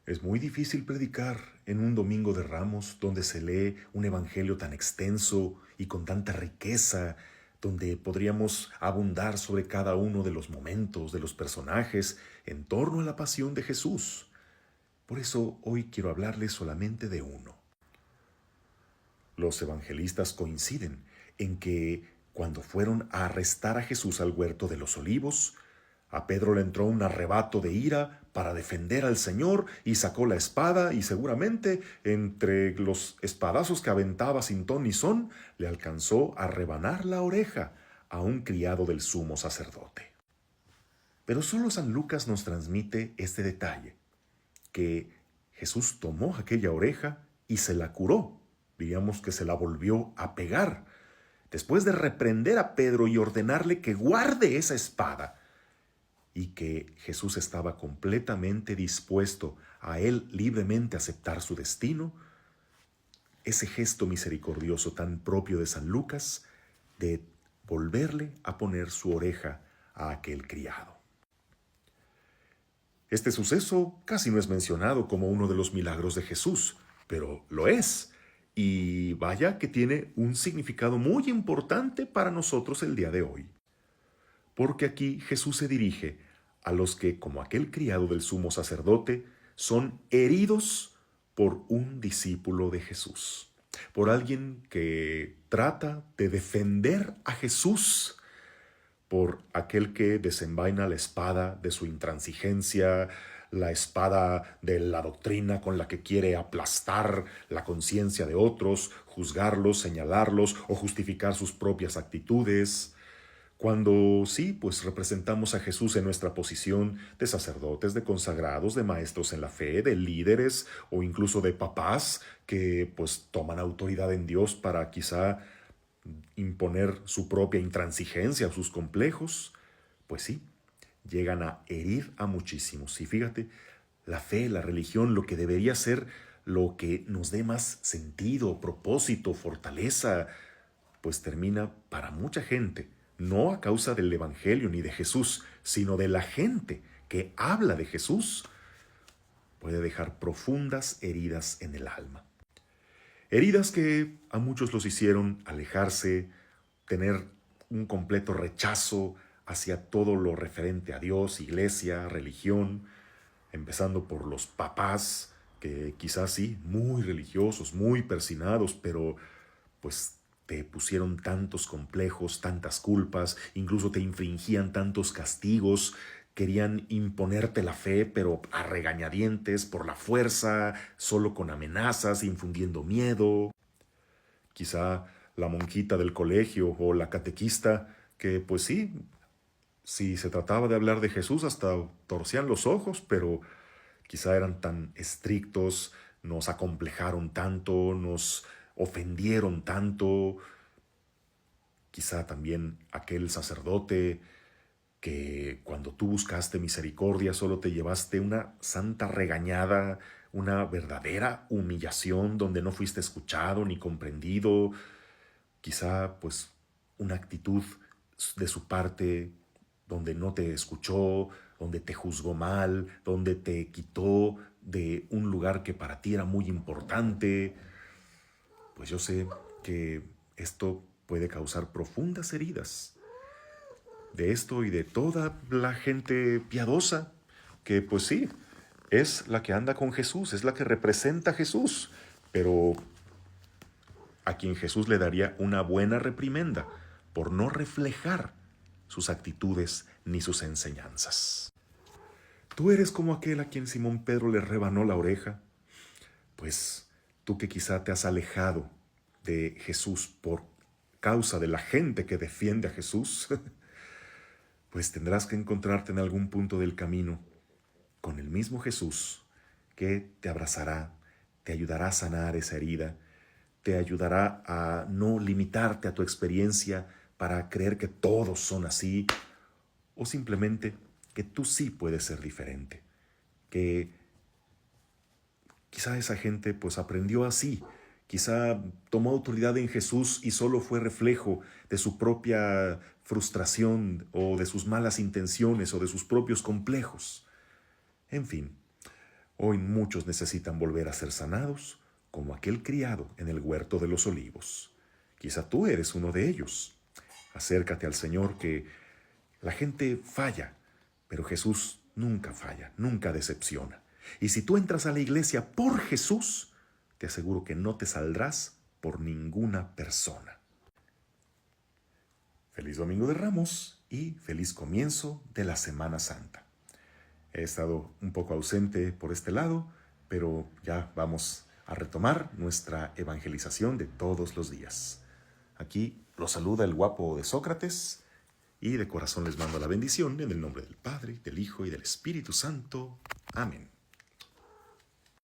Es muy difícil predicar en un domingo de Ramos donde se lee un evangelio tan extenso y con tanta riqueza, donde podríamos abundar sobre cada uno de los momentos, de los personajes, en torno a la pasión de Jesús. Por eso hoy quiero hablarles solamente de uno. Los evangelistas coinciden en que cuando fueron a arrestar a Jesús al huerto de los Olivos, a Pedro le entró un arrebato de ira para defender al Señor y sacó la espada y seguramente entre los espadazos que aventaba sin ton ni son, le alcanzó a rebanar la oreja a un criado del sumo sacerdote. Pero solo San Lucas nos transmite este detalle, que Jesús tomó aquella oreja y se la curó, diríamos que se la volvió a pegar, después de reprender a Pedro y ordenarle que guarde esa espada, y que Jesús estaba completamente dispuesto a él libremente aceptar su destino, ese gesto misericordioso tan propio de San Lucas, de volverle a poner su oreja a aquel criado. Este suceso casi no es mencionado como uno de los milagros de Jesús, pero lo es, y vaya que tiene un significado muy importante para nosotros el día de hoy. Porque aquí Jesús se dirige a los que, como aquel criado del sumo sacerdote, son heridos por un discípulo de Jesús, por alguien que trata de defender a Jesús, por aquel que desenvaina la espada de su intransigencia, la espada de la doctrina con la que quiere aplastar la conciencia de otros, juzgarlos, señalarlos o justificar sus propias actitudes. Cuando sí, pues representamos a Jesús en nuestra posición de sacerdotes, de consagrados, de maestros en la fe, de líderes o incluso de papás que pues toman autoridad en Dios para quizá imponer su propia intransigencia o sus complejos, pues sí, llegan a herir a muchísimos. Y fíjate, la fe, la religión, lo que debería ser lo que nos dé más sentido, propósito, fortaleza, pues termina para mucha gente, no a causa del Evangelio ni de Jesús, sino de la gente que habla de Jesús, puede dejar profundas heridas en el alma. Heridas que a muchos los hicieron alejarse, tener un completo rechazo hacia todo lo referente a Dios, iglesia, religión, empezando por los papás, que quizás sí, muy religiosos, muy persinados, pero pues te pusieron tantos complejos, tantas culpas, incluso te infringían tantos castigos, querían imponerte la fe, pero a regañadientes, por la fuerza, solo con amenazas, infundiendo miedo. Quizá la monjita del colegio o la catequista, que pues sí, si se trataba de hablar de Jesús hasta torcían los ojos, pero quizá eran tan estrictos, nos acomplejaron tanto, nos ofendieron tanto. Quizá también aquel sacerdote que cuando tú buscaste misericordia solo te llevaste una santa regañada, una verdadera humillación donde no fuiste escuchado ni comprendido. Quizá pues una actitud de su parte donde no te escuchó, donde te juzgó mal, donde te quitó de un lugar que para ti era muy importante. Pues yo sé que esto puede causar profundas heridas. De esto y de toda la gente piadosa, que pues sí, es la que anda con Jesús, es la que representa a Jesús, pero a quien Jesús le daría una buena reprimenda por no reflejar sus actitudes ni sus enseñanzas. ¿Tú eres como aquel a quien Simón Pedro le rebanó la oreja? Pues tú que quizá te has alejado de Jesús por causa de la gente que defiende a Jesús, pues tendrás que encontrarte en algún punto del camino con el mismo Jesús que te abrazará, te ayudará a sanar esa herida, te ayudará a no limitarte a tu experiencia para creer que todos son así, o simplemente que tú sí puedes ser diferente, que quizá esa gente pues aprendió así, quizá tomó autoridad en Jesús y solo fue reflejo de su propia frustración o de sus malas intenciones o de sus propios complejos. En fin, Hoy muchos necesitan volver a ser sanados, como aquel criado en el huerto de los olivos. Quizá tú eres uno de ellos. Acércate al Señor, que la gente falla, pero Jesús nunca falla, nunca decepciona. Y si tú entras a la iglesia por Jesús, te aseguro que no te saldrás por ninguna persona. Feliz Domingo de Ramos y feliz comienzo de la Semana Santa. He estado un poco ausente por este lado, pero ya vamos a retomar nuestra evangelización de todos los días. Aquí los saluda el guapo de Sócrates y de corazón les mando la bendición en el nombre del Padre, del Hijo y del Espíritu Santo. Amén.